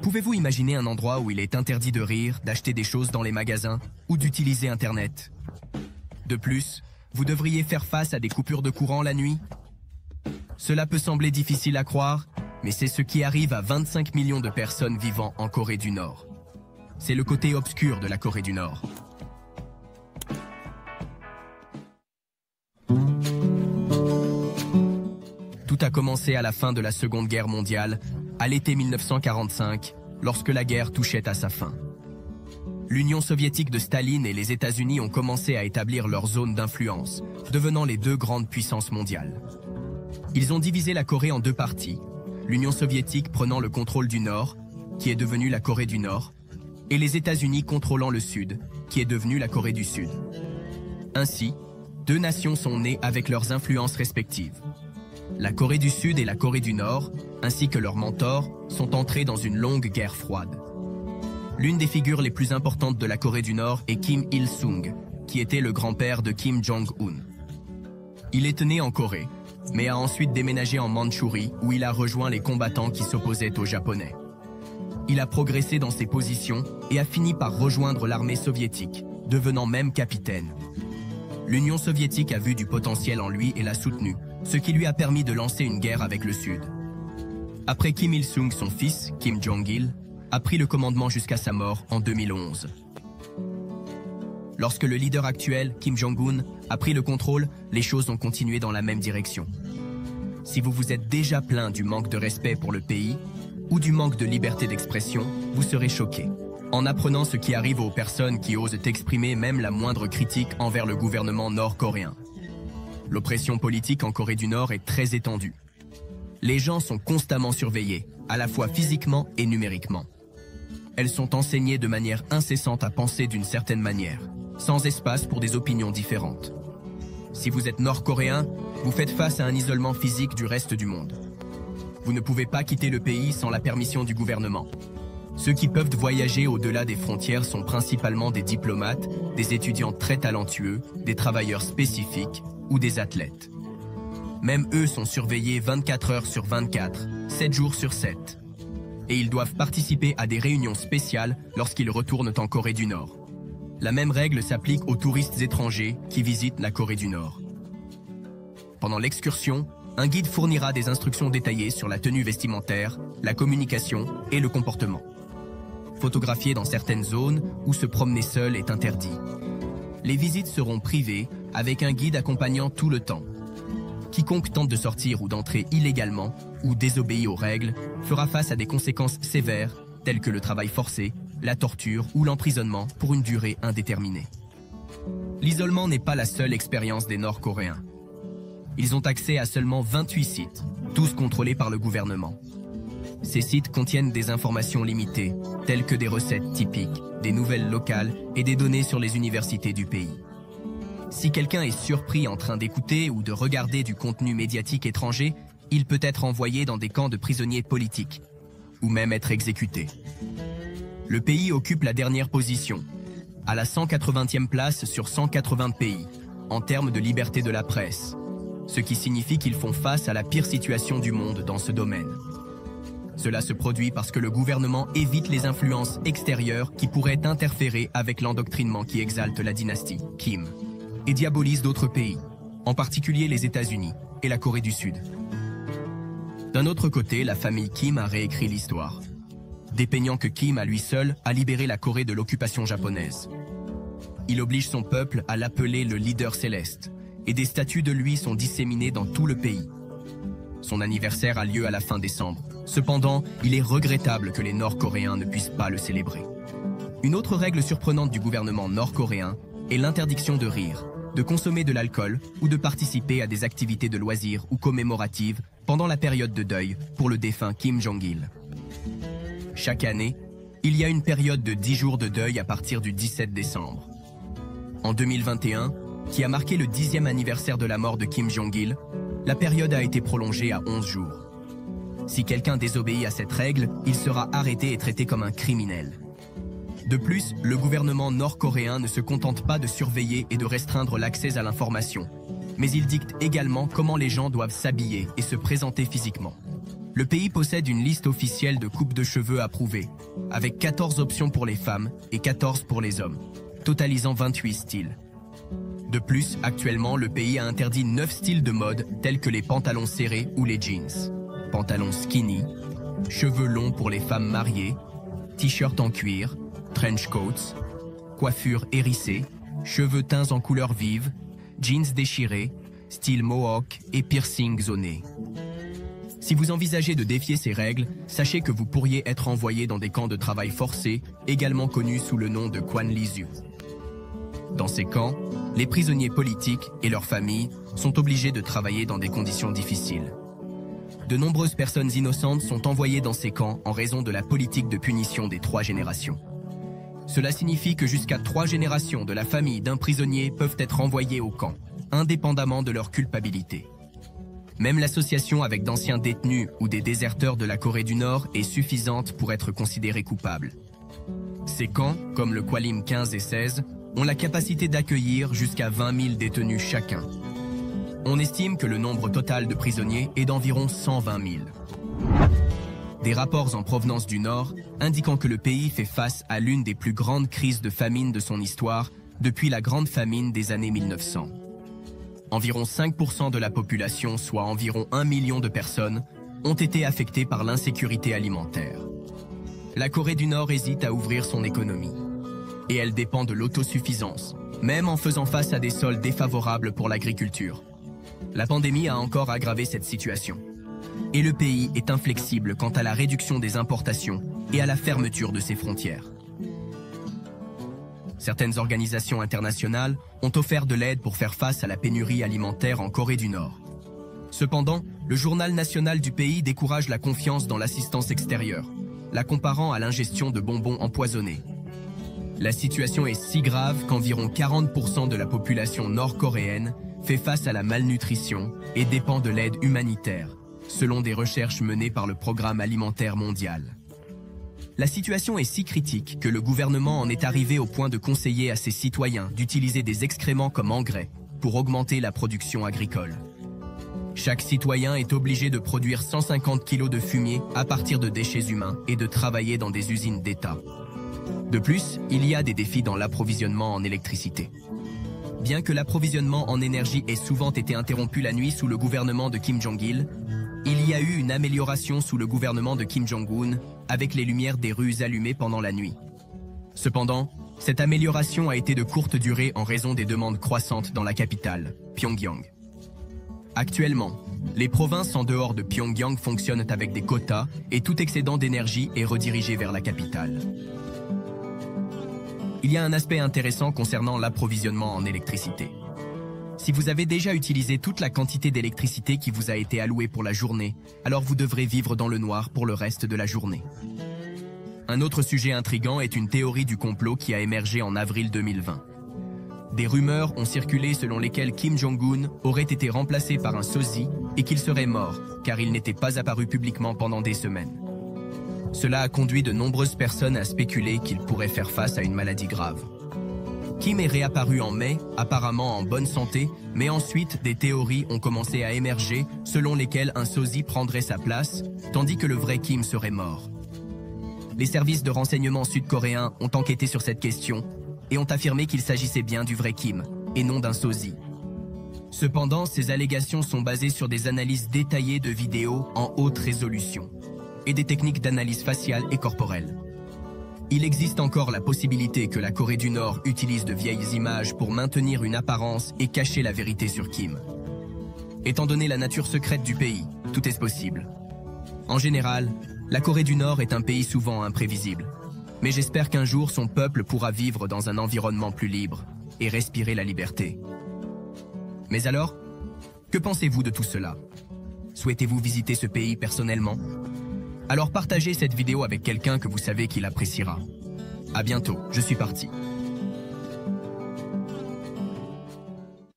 Pouvez-vous imaginer un endroit où il est interdit de rire, d'acheter des choses dans les magasins ou d'utiliser Internet? De plus, vous devriez faire face à des coupures de courant la nuit? Cela peut sembler difficile à croire, mais c'est ce qui arrive à 25 millions de personnes vivant en Corée du Nord. C'est le côté obscur de la Corée du Nord. Tout a commencé à la fin de la Seconde Guerre mondiale, à l'été 1945, lorsque la guerre touchait à sa fin. L'Union soviétique de Staline et les États-Unis ont commencé à établir leur zone d'influence, devenant les deux grandes puissances mondiales. Ils ont divisé la Corée en deux parties, l'Union soviétique prenant le contrôle du Nord, qui est devenue la Corée du Nord, et les États-Unis contrôlant le Sud, qui est devenue la Corée du Sud. Ainsi, deux nations sont nées avec leurs influences respectives. La Corée du Sud et la Corée du Nord, ainsi que leurs mentors, sont entrés dans une longue guerre froide. L'une des figures les plus importantes de la Corée du Nord est Kim Il-sung, qui était le grand-père de Kim Jong-un. Il est né en Corée, mais a ensuite déménagé en Mandchourie où il a rejoint les combattants qui s'opposaient aux Japonais. Il a progressé dans ses positions et a fini par rejoindre l'armée soviétique, devenant même capitaine. L'Union soviétique a vu du potentiel en lui et l'a soutenu, ce qui lui a permis de lancer une guerre avec le Sud. Après Kim Il-sung, son fils, Kim Jong-il, a pris le commandement jusqu'à sa mort en 2011. Lorsque le leader actuel, Kim Jong-un, a pris le contrôle, les choses ont continué dans la même direction. Si vous vous êtes déjà plaint du manque de respect pour le pays, ou du manque de liberté d'expression, vous serez choqué en apprenant ce qui arrive aux personnes qui osent exprimer même la moindre critique envers le gouvernement nord-coréen. L'oppression politique en Corée du Nord est très étendue. Les gens sont constamment surveillés, à la fois physiquement et numériquement. Elles sont enseignées de manière incessante à penser d'une certaine manière, sans espace pour des opinions différentes. Si vous êtes nord-coréen, vous faites face à un isolement physique du reste du monde. Vous ne pouvez pas quitter le pays sans la permission du gouvernement. Ceux qui peuvent voyager au-delà des frontières sont principalement des diplomates, des étudiants très talentueux, des travailleurs spécifiques ou des athlètes. Même eux sont surveillés 24 heures sur 24, 7 jours sur 7. Et ils doivent participer à des réunions spéciales lorsqu'ils retournent en Corée du Nord. La même règle s'applique aux touristes étrangers qui visitent la Corée du Nord. Pendant l'excursion, un guide fournira des instructions détaillées sur la tenue vestimentaire, la communication et le comportement. Photographier dans certaines zones où se promener seul est interdit. Les visites seront privées avec un guide accompagnant tout le temps. Quiconque tente de sortir ou d'entrer illégalement ou désobéit aux règles fera face à des conséquences sévères telles que le travail forcé, la torture ou l'emprisonnement pour une durée indéterminée. L'isolement n'est pas la seule expérience des Nord-Coréens. Ils ont accès à seulement 28 sites, tous contrôlés par le gouvernement. Ces sites contiennent des informations limitées, telles que des recettes typiques, des nouvelles locales et des données sur les universités du pays. Si quelqu'un est surpris en train d'écouter ou de regarder du contenu médiatique étranger, il peut être envoyé dans des camps de prisonniers politiques, ou même être exécuté. Le pays occupe la dernière position, à la 180e place sur 180 pays, en termes de liberté de la presse, ce qui signifie qu'ils font face à la pire situation du monde dans ce domaine. Cela se produit parce que le gouvernement évite les influences extérieures qui pourraient interférer avec l'endoctrinement qui exalte la dynastie Kim et diabolise d'autres pays, en particulier les États-Unis et la Corée du Sud. D'un autre côté, la famille Kim a réécrit l'histoire, dépeignant que Kim à lui seul a libéré la Corée de l'occupation japonaise. Il oblige son peuple à l'appeler le leader céleste, et des statues de lui sont disséminées dans tout le pays. Son anniversaire a lieu à la fin décembre. Cependant, il est regrettable que les Nord-Coréens ne puissent pas le célébrer. Une autre règle surprenante du gouvernement nord-coréen est l'interdiction de rire, de consommer de l'alcool ou de participer à des activités de loisirs ou commémoratives pendant la période de deuil pour le défunt Kim Jong-il. Chaque année, il y a une période de 10 jours de deuil à partir du 17 décembre. En 2021, qui a marqué le 10e anniversaire de la mort de Kim Jong-il, la période a été prolongée à 11 jours. Si quelqu'un désobéit à cette règle, il sera arrêté et traité comme un criminel. De plus, le gouvernement nord-coréen ne se contente pas de surveiller et de restreindre l'accès à l'information, mais il dicte également comment les gens doivent s'habiller et se présenter physiquement. Le pays possède une liste officielle de coupes de cheveux approuvées, avec 14 options pour les femmes et 14 pour les hommes, totalisant 28 styles. De plus, actuellement, le pays a interdit 9 styles de mode tels que les pantalons serrés ou les jeans, pantalons skinny, cheveux longs pour les femmes mariées, t-shirts en cuir, trench coats, coiffure hérissée, cheveux teints en couleur vive, jeans déchirés, style mohawk et piercing zoné. Si vous envisagez de défier ces règles, sachez que vous pourriez être envoyé dans des camps de travail forcés, également connus sous le nom de Kwan Lisu. Dans ces camps, les prisonniers politiques et leurs familles sont obligés de travailler dans des conditions difficiles. De nombreuses personnes innocentes sont envoyées dans ces camps en raison de la politique de punition des 3 générations. Cela signifie que jusqu'à 3 générations de la famille d'un prisonnier peuvent être envoyées au camp, indépendamment de leur culpabilité. Même l'association avec d'anciens détenus ou des déserteurs de la Corée du Nord est suffisante pour être considéré coupable. Ces camps, comme le Kwalim 15 et 16, ont la capacité d'accueillir jusqu'à 20 000 détenus chacun. On estime que le nombre total de prisonniers est d'environ 120 000. Des rapports en provenance du Nord indiquant que le pays fait face à l'une des plus grandes crises de famine de son histoire depuis la grande famine des années 1900. Environ 5% de la population, soit environ 1 million de personnes, ont été affectées par l'insécurité alimentaire. La Corée du Nord hésite à ouvrir son économie. Et elle dépend de l'autosuffisance, même en faisant face à des sols défavorables pour l'agriculture. La pandémie a encore aggravé cette situation. Et le pays est inflexible quant à la réduction des importations et à la fermeture de ses frontières. Certaines organisations internationales ont offert de l'aide pour faire face à la pénurie alimentaire en Corée du Nord. Cependant, le journal national du pays décourage la confiance dans l'assistance extérieure, la comparant à l'ingestion de bonbons empoisonnés. La situation est si grave qu'environ 40% de la population nord-coréenne fait face à la malnutrition et dépend de l'aide humanitaire, selon des recherches menées par le Programme alimentaire mondial. La situation est si critique que le gouvernement en est arrivé au point de conseiller à ses citoyens d'utiliser des excréments comme engrais pour augmenter la production agricole. Chaque citoyen est obligé de produire 150 kg de fumier à partir de déchets humains et de travailler dans des usines d'État. De plus, il y a des défis dans l'approvisionnement en électricité. Bien que l'approvisionnement en énergie ait souvent été interrompu la nuit sous le gouvernement de Kim Jong-il, il y a eu une amélioration sous le gouvernement de Kim Jong-un, avec les lumières des rues allumées pendant la nuit. Cependant, cette amélioration a été de courte durée en raison des demandes croissantes dans la capitale, Pyongyang. Actuellement, les provinces en dehors de Pyongyang fonctionnent avec des quotas et tout excédent d'énergie est redirigé vers la capitale. Il y a un aspect intéressant concernant l'approvisionnement en électricité. Si vous avez déjà utilisé toute la quantité d'électricité qui vous a été allouée pour la journée, alors vous devrez vivre dans le noir pour le reste de la journée. Un autre sujet intriguant est une théorie du complot qui a émergé en avril 2020. Des rumeurs ont circulé selon lesquelles Kim Jong-un aurait été remplacé par un sosie et qu'il serait mort, car il n'était pas apparu publiquement pendant des semaines. Cela a conduit de nombreuses personnes à spéculer qu'il pourrait faire face à une maladie grave. Kim est réapparu en mai, apparemment en bonne santé, mais ensuite des théories ont commencé à émerger selon lesquelles un sosie prendrait sa place, tandis que le vrai Kim serait mort. Les services de renseignement sud-coréens ont enquêté sur cette question et ont affirmé qu'il s'agissait bien du vrai Kim, et non d'un sosie. Cependant, ces allégations sont basées sur des analyses détaillées de vidéos en haute résolution et des techniques d'analyse faciale et corporelle. Il existe encore la possibilité que la Corée du Nord utilise de vieilles images pour maintenir une apparence et cacher la vérité sur Kim. Étant donné la nature secrète du pays, tout est possible. En général, la Corée du Nord est un pays souvent imprévisible. Mais j'espère qu'un jour son peuple pourra vivre dans un environnement plus libre et respirer la liberté. Mais alors, que pensez-vous de tout cela? Souhaitez-vous visiter ce pays personnellement? Alors partagez cette vidéo avec quelqu'un que vous savez qu'il appréciera. À bientôt, je suis parti.